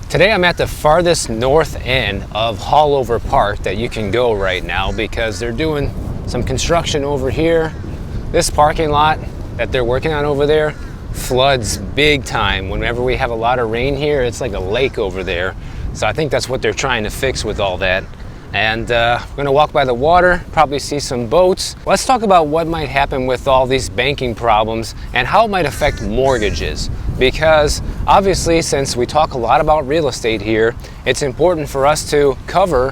Today I'm at the farthest north end of Hallover Park that you can go right now because they're doing some construction over here. This parking lot that they're working on over there floods big time. Whenever we have a lot of rain here, it's like a lake over there. So I think that's what they're trying to fix with all that. And we're gonna walk by the water, probably see some boats. Let's talk about what might happen with all these banking problems and how it might affect mortgages. Because obviously, since we talk a lot about real estate here, it's important for us to cover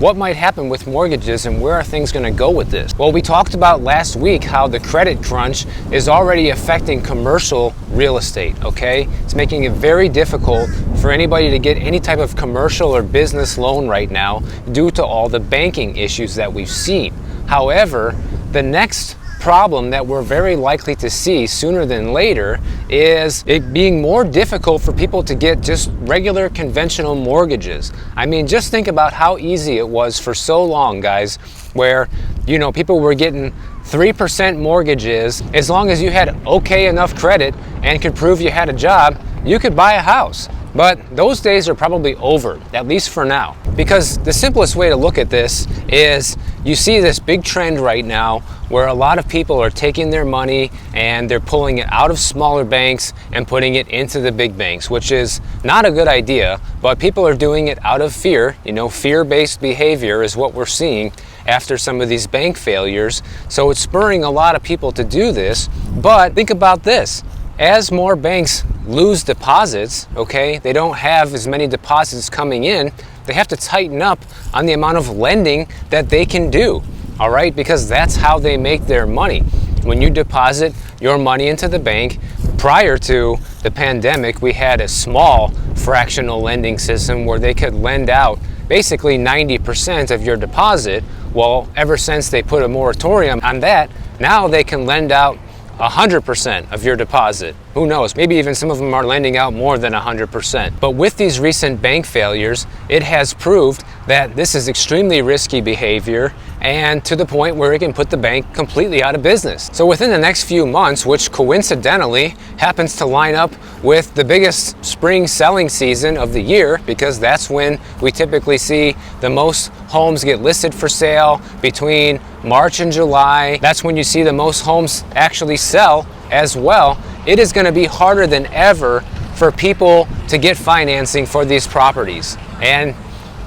what might happen with mortgages and where are things going to go with this. Well, we talked about last week how the credit crunch is already affecting commercial real estate, okay? It's making it very difficult for anybody to get any type of commercial or business loan right now due to all the banking issues that we've seen. However, the next problem that we're very likely to see sooner than later is it being more difficult for people to get just regular conventional mortgages. I mean, just think about how easy it was for so long, guys, where, you know, people were getting 3% mortgages. As long as you had okay enough credit and could prove you had a job, you could buy a house. But those days are probably over, at least for now. Because the simplest way to look at this is you see this big trend right now where a lot of people are taking their money and they're pulling it out of smaller banks and putting it into the big banks, which is not a good idea, but people are doing it out of fear. You know, fear-based behavior is what we're seeing after some of these bank failures. So it's spurring a lot of people to do this. But think about this. As more banks lose deposits, okay, they don't have as many deposits coming in, they have to tighten up on the amount of lending that they can do, all right, because that's how they make their money. When you deposit your money into the bank, prior to the pandemic, we had a small fractional lending system where they could lend out basically 90% of your deposit. Well, ever since they put a moratorium on that, now they can lend out 100% of your deposit. Who knows? Maybe even some of them are lending out more than 100%. But with these recent bank failures, it has proved that this is extremely risky behavior and to the point where it can put the bank completely out of business. So within the next few months, which coincidentally happens to line up with the biggest spring selling season of the year, because that's when we typically see the most homes get listed for sale between March and July. That's when you see the most homes actually sell as well. It is going to be harder than ever for people to get financing for these properties. And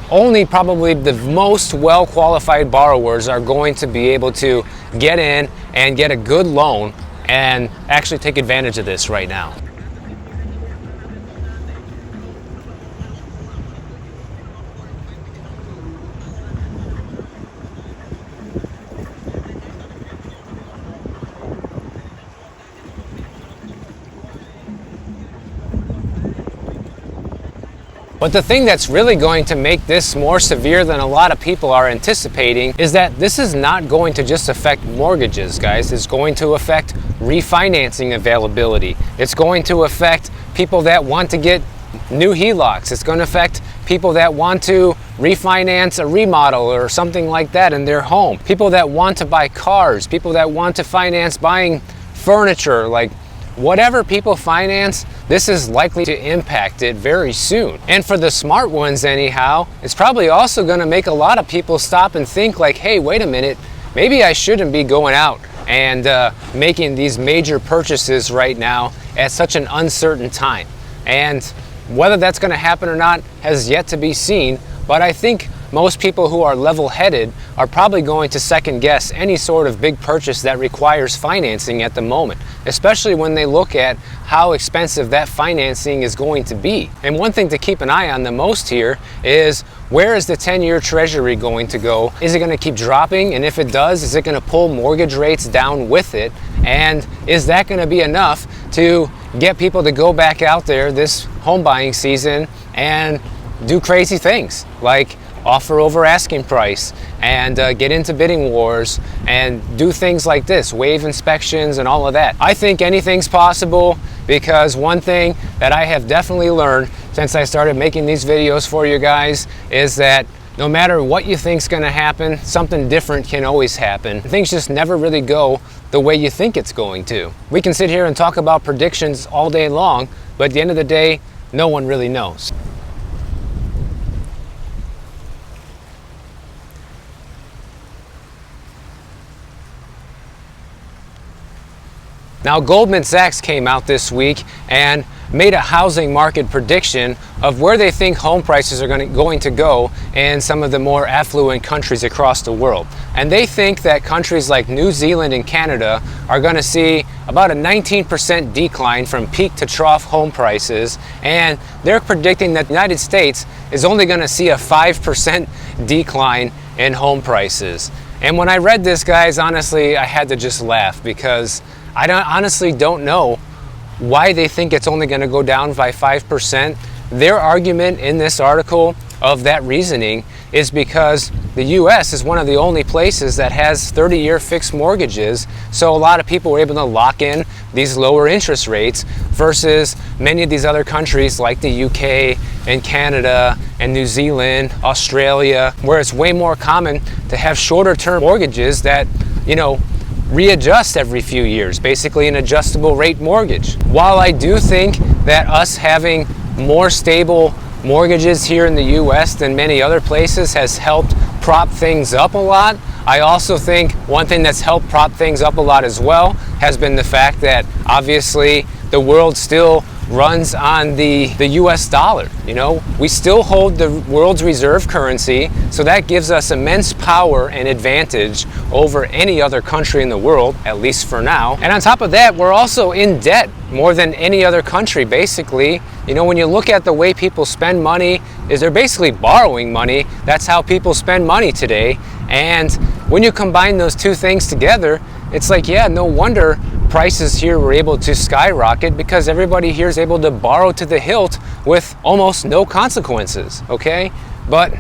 only probably the most well-qualified borrowers are going to be able to get in and get a good loan and actually take advantage of this right now. But the thing that's really going to make this more severe than a lot of people are anticipating is that this is not going to just affect mortgages, guys. It's going to affect refinancing availability. It's going to affect people that want to get new HELOCs. It's going to affect people that want to refinance a remodel or something like that in their home. People that want to buy cars, people that want to finance buying furniture, like whatever people finance, this is likely to impact it very soon. And for the smart ones anyhow, it's probably also going to make a lot of people stop and think like, hey, wait a minute, maybe I shouldn't be going out and making these major purchases right now at such an uncertain time. And whether that's going to happen or not has yet to be seen, but I think most people who are level-headed are probably going to second guess any sort of big purchase that requires financing at the moment, especially when they look at how expensive that financing is going to be. And one thing to keep an eye on the most here is, where is the 10-year treasury going to go? Is it going to keep dropping? And if it does, is it going to pull mortgage rates down with it? And is that going to be enough to get people to go back out there this home buying season and do crazy things like offer over asking price and get into bidding wars and do things like this, waive inspections and all of that? I think anything's possible, because one thing that I have definitely learned since I started making these videos for you guys is that no matter what you think's going to happen, something different can always happen. Things just never really go the way you think it's going to. We can sit here and talk about predictions all day long, but at the end of the day, no one really knows. Now, Goldman Sachs came out this week and made a housing market prediction of where they think home prices are going to go in some of the more affluent countries across the world. And they think that countries like New Zealand and Canada are going to see about a 19% decline from peak to trough home prices, and they're predicting that the United States is only going to see a 5% decline in home prices. And when I read this, guys, honestly, I had to just laugh, because I honestly don't know why they think it's only going to go down by 5%. Their argument in this article of that reasoning is because the US is one of the only places that has 30-year fixed mortgages, so a lot of people were able to lock in these lower interest rates versus many of these other countries like the UK and Canada and New Zealand, Australia, where it's way more common to have shorter term mortgages that, readjust every few years, basically an adjustable rate mortgage. While I do think that us having more stable mortgages here in the US than many other places has helped prop things up a lot, I also think one thing that's helped prop things up a lot as well has been the fact that obviously the world still runs on the US dollar. We still hold the world's reserve currency, so that gives us immense power and advantage over any other country in the world, at least for now. And on top of that, we're also in debt more than any other country, basically. When you look at the way people spend money, is they're basically borrowing money. That's how people spend money today. And when you combine those two things together, it's like, yeah, no wonder prices here were able to skyrocket, because everybody here is able to borrow to the hilt with almost no consequences, okay? But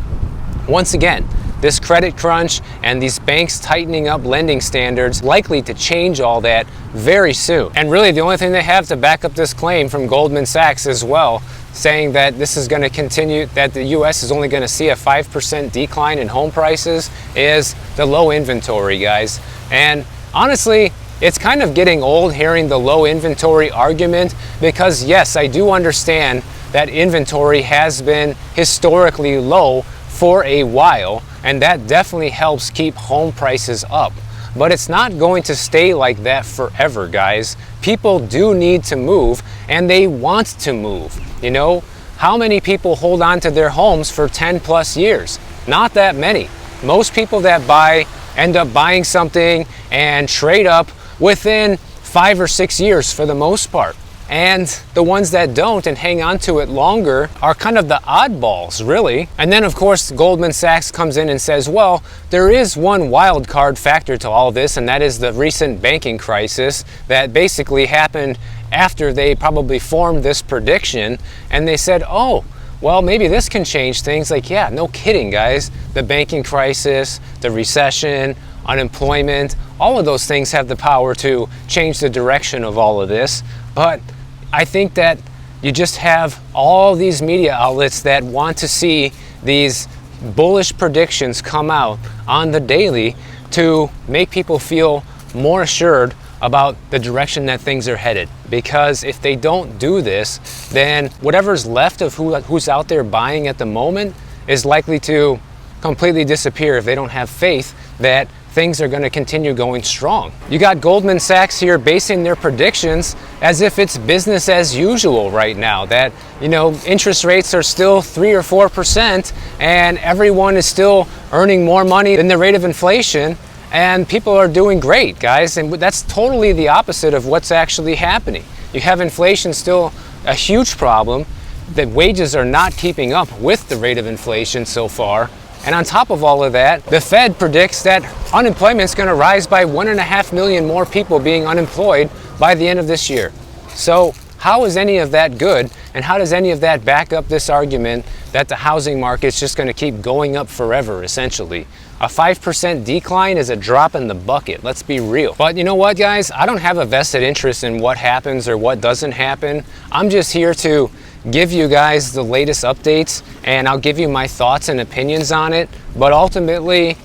once again, this credit crunch and these banks tightening up lending standards likely to change all that very soon. And really the only thing they have to back up this claim from Goldman Sachs as well, saying that this is going to continue, that the US is only going to see a 5% decline in home prices, is the low inventory, guys. And honestly, it's kind of getting old hearing the low inventory argument, because yes, I do understand that inventory has been historically low for a while, and that definitely helps keep home prices up. But it's not going to stay like that forever, guys. People do need to move, and they want to move. How many people hold on to their homes for 10 plus years? Not that many. Most people that buy end up buying something and trade up within 5 or 6 years for the most part. And the ones that don't and hang on to it longer are kind of the oddballs, really. And then of course Goldman Sachs comes in and says, well, there is one wild card factor to all this, and that is the recent banking crisis that basically happened after they probably formed this prediction. And they said, oh, well, maybe this can change things. Like, yeah, no kidding, guys. The banking crisis, the recession, unemployment, all of those things have the power to change the direction of all of this. But I think that you just have all these media outlets that want to see these bullish predictions come out on the daily to make people feel more assured about the direction that things are headed. Because if they don't do this, then whatever's left of who's out there buying at the moment is likely to completely disappear if they don't have faith that things are going to continue going strong. You got Goldman Sachs here basing their predictions as if it's business as usual right now, that interest rates are still 3 or 4% and everyone is still earning more money than the rate of inflation, and people are doing great, guys. And that's totally the opposite of what's actually happening. You have inflation still a huge problem, that wages are not keeping up with the rate of inflation so far. And on top of all of that, the Fed predicts that unemployment is going to rise by 1.5 million more people being unemployed by the end of this year. So how is any of that good? And how does any of that back up this argument that the housing market is just going to keep going up forever, essentially? A 5% decline is a drop in the bucket, let's be real. But you know what, guys? I don't have a vested interest in what happens or what doesn't happen. I'm just here to give you guys the latest updates, and I'll give you my thoughts and opinions on it. But ultimately,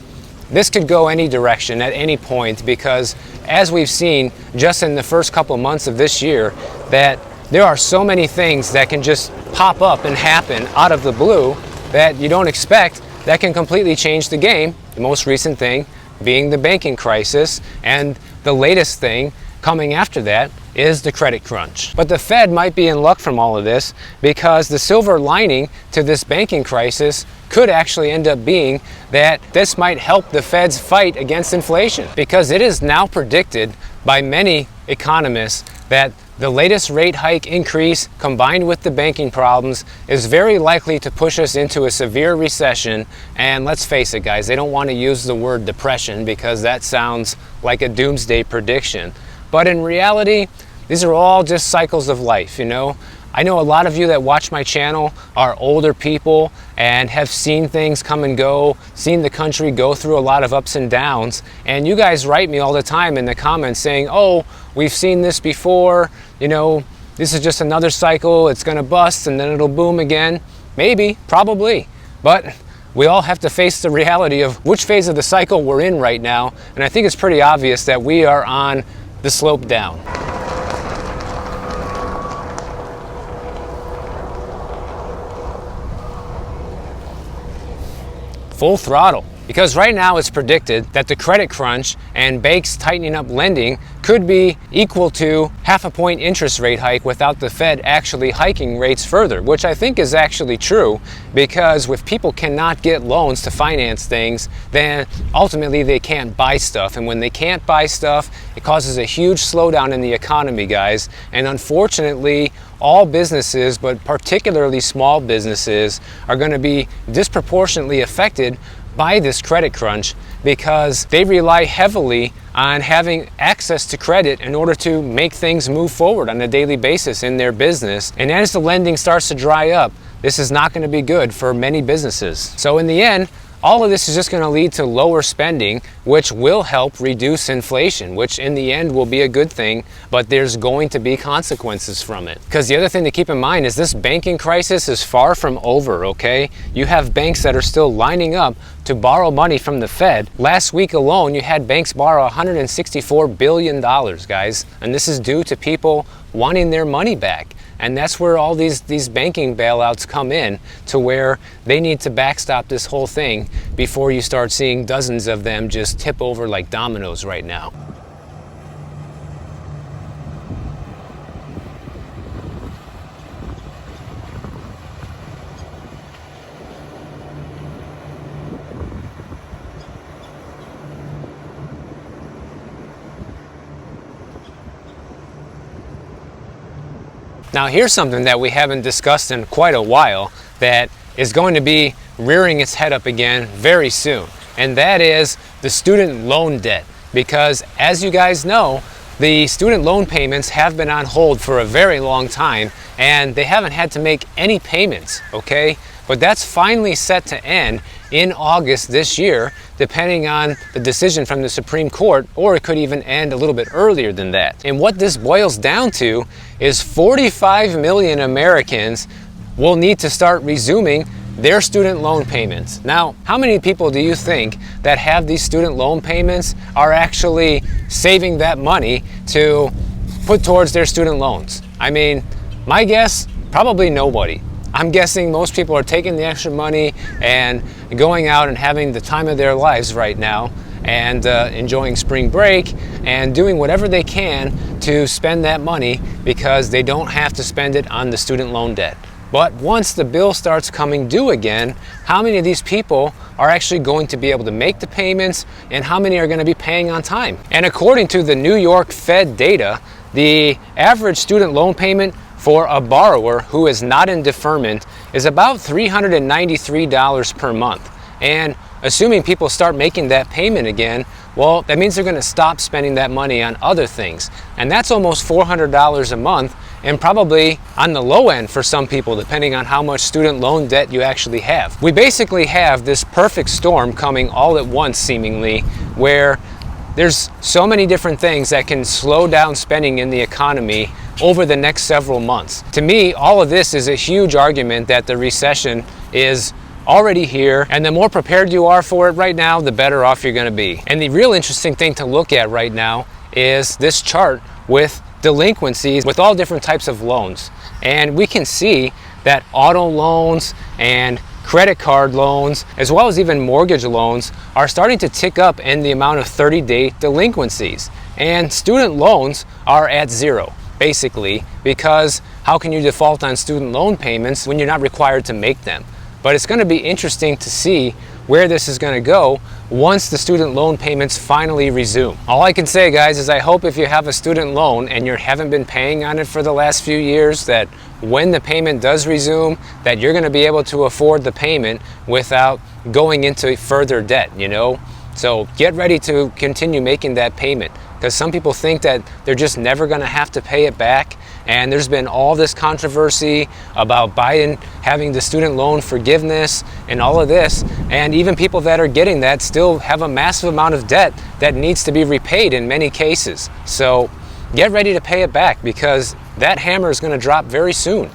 this could go any direction at any point, because as we've seen just in the first couple months of this year, that there are so many things that can just pop up and happen out of the blue that you don't expect, that can completely change the game. The most recent thing being the banking crisis, and the latest thing coming after that is the credit crunch. But the Fed might be in luck from all of this, because the silver lining to this banking crisis could actually end up being that this might help the Fed's fight against inflation, because it is now predicted by many economists that the latest rate hike increase combined with the banking problems is very likely to push us into a severe recession. And let's face it, guys, they don't want to use the word depression because that sounds like a doomsday prediction. But in reality, these are all just cycles of life, you know. I know a lot of you that watch my channel are older people and have seen things come and go, seen the country go through a lot of ups and downs, and you guys write me all the time in the comments saying, oh, we've seen this before, you know, this is just another cycle, it's gonna bust and then it'll boom again. Maybe, probably, but we all have to face the reality of which phase of the cycle we're in right now, and I think it's pretty obvious that we are on the slope down. Full throttle. Because right now it's predicted that the credit crunch and banks tightening up lending could be equal to 0.5 point interest rate hike without the Fed actually hiking rates further, which I think is actually true, because if people cannot get loans to finance things, then ultimately they can't buy stuff. And when they can't buy stuff, it causes a huge slowdown in the economy, guys. And unfortunately, all businesses, but particularly small businesses, are going to be disproportionately affected by this credit crunch, because they rely heavily on having access to credit in order to make things move forward on a daily basis in their business. And as the lending starts to dry up, this is not going to be good for many businesses. So in the end, all of this is just going to lead to lower spending, which will help reduce inflation, which in the end will be a good thing, but there's going to be consequences from it. Because the other thing to keep in mind is this banking crisis is far from over, okay? You have banks that are still lining up to borrow money from the Fed. Last week alone, you had banks borrow $164 billion, guys, and this is due to people wanting their money back. And that's where all these banking bailouts come in, to where they need to backstop this whole thing before you start seeing dozens of them just tip over like dominoes right now. Now here's something that we haven't discussed in quite a while that is going to be rearing its head up again very soon, and that is the student loan debt. Because as you guys know, the student loan payments have been on hold for a very long time, and they haven't had to make any payments, okay? But that's finally set to end in August this year, depending on the decision from the Supreme Court, or it could even end a little bit earlier than that. And what this boils down to is 45 million Americans will need to start resuming their student loan payments. Now, how many people do you think that have these student loan payments are actually saving that money to put towards their student loans? I mean, my guess, probably nobody. I'm guessing most people are taking the extra money and going out and having the time of their lives right now, and enjoying spring break and doing whatever they can to spend that money, because they don't have to spend it on the student loan debt. But once the bill starts coming due again, how many of these people are actually going to be able to make the payments, and how many are going to be paying on time? And according to the New York Fed data, the average student loan payment for a borrower who is not in deferment is about $393 per month. And assuming people start making that payment again, well, that means they're going to stop spending that money on other things. And that's almost $400 a month, and probably on the low end for some people, depending on how much student loan debt you actually have. We basically have this perfect storm coming all at once, seemingly, where there's so many different things that can slow down spending in the economy over the next several months. To me, all of this is a huge argument that the recession is already here, and the more prepared you are for it right now, the better off you're going to be. And the real interesting thing to look at right now is this chart with delinquencies with all different types of loans. And we can see that auto loans and credit card loans, as well as even mortgage loans, are starting to tick up in the amount of 30-day delinquencies. And student loans are at zero, basically, because how can you default on student loan payments when you're not required to make them? But it's going to be interesting to see where this is going to go once the student loan payments finally resume. All I can say, guys, is I hope if you have a student loan and you haven't been paying on it for the last few years, that when the payment does resume, that you're going to be able to afford the payment without going into further debt, you know? So get ready to continue making that payment, because some people think that they're just never going to have to pay it back. And there's been all this controversy about Biden having the student loan forgiveness and all of this. And even people that are getting that still have a massive amount of debt that needs to be repaid in many cases. So get ready to pay it back, because that hammer is going to drop very soon.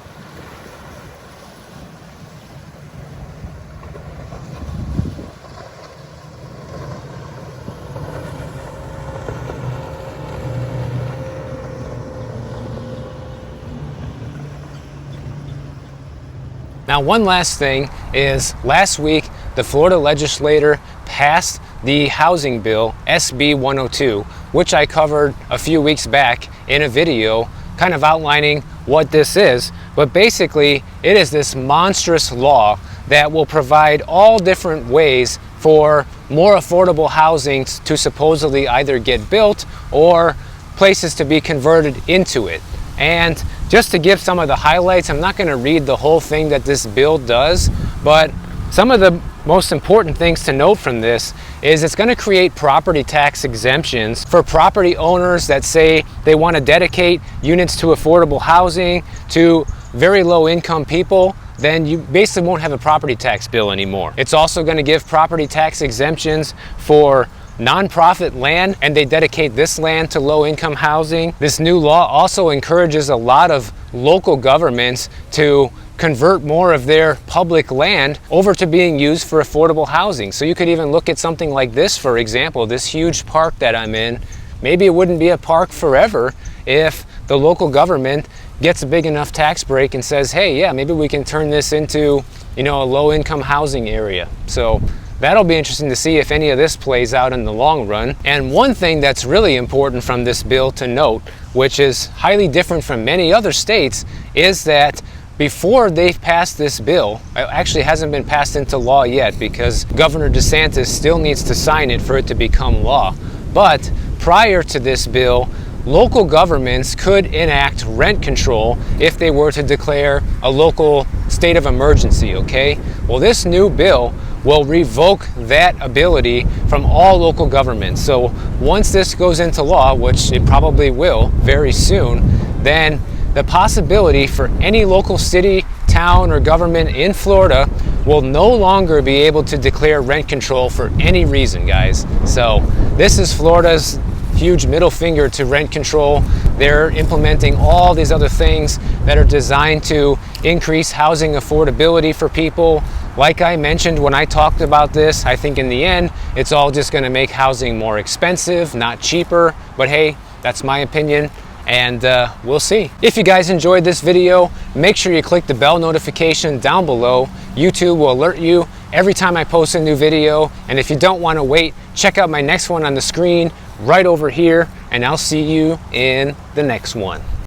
Now, one last thing is, last week the Florida legislature passed the housing bill SB 102, which I covered a few weeks back in a video kind of outlining what this is. But basically, it is this monstrous law that will provide all different ways for more affordable housing to supposedly either get built or places to be converted into it. And just to give some of the highlights, I'm not going to read the whole thing that this bill does, but some of the most important things to note from this is it's going to create property tax exemptions for property owners that say they want to dedicate units to affordable housing to very low income people. Then you basically won't have a property tax bill anymore. It's also going to give property tax exemptions for nonprofit land, and they dedicate this land to low-income housing. This new law also encourages a lot of local governments to convert more of their public land over to being used for affordable housing. So you could even look at something like this, for example, this huge park that I'm in. Maybe it wouldn't be a park forever if the local government gets a big enough tax break and says, hey, yeah, maybe we can turn this into, you know, a low-income housing area. So that'll be interesting to see if any of this plays out in the long run. And one thing that's really important from this bill to note, which is highly different from many other states, is that before they've passed this bill, it actually hasn't been passed into law yet because Governor DeSantis still needs to sign it for it to become law. But prior to this bill, local governments could enact rent control if they were to declare a local state of emergency, okay? Well, this new bill will revoke that ability from all local governments. So once this goes into law, which it probably will very soon, then the possibility for any local city, town, or government in Florida will no longer be able to declare rent control for any reason, guys. So this is Florida's huge middle finger to rent control. They're implementing all these other things that are designed to increase housing affordability for people. Like I mentioned when I talked about this, I think in the end, it's all just going to make housing more expensive, not cheaper. But hey, that's my opinion, and we'll see. If you guys enjoyed this video, make sure you click the bell notification down below. YouTube will alert you every time I post a new video. And if you don't want to wait, check out my next one on the screen right over here, and I'll see you in the next one.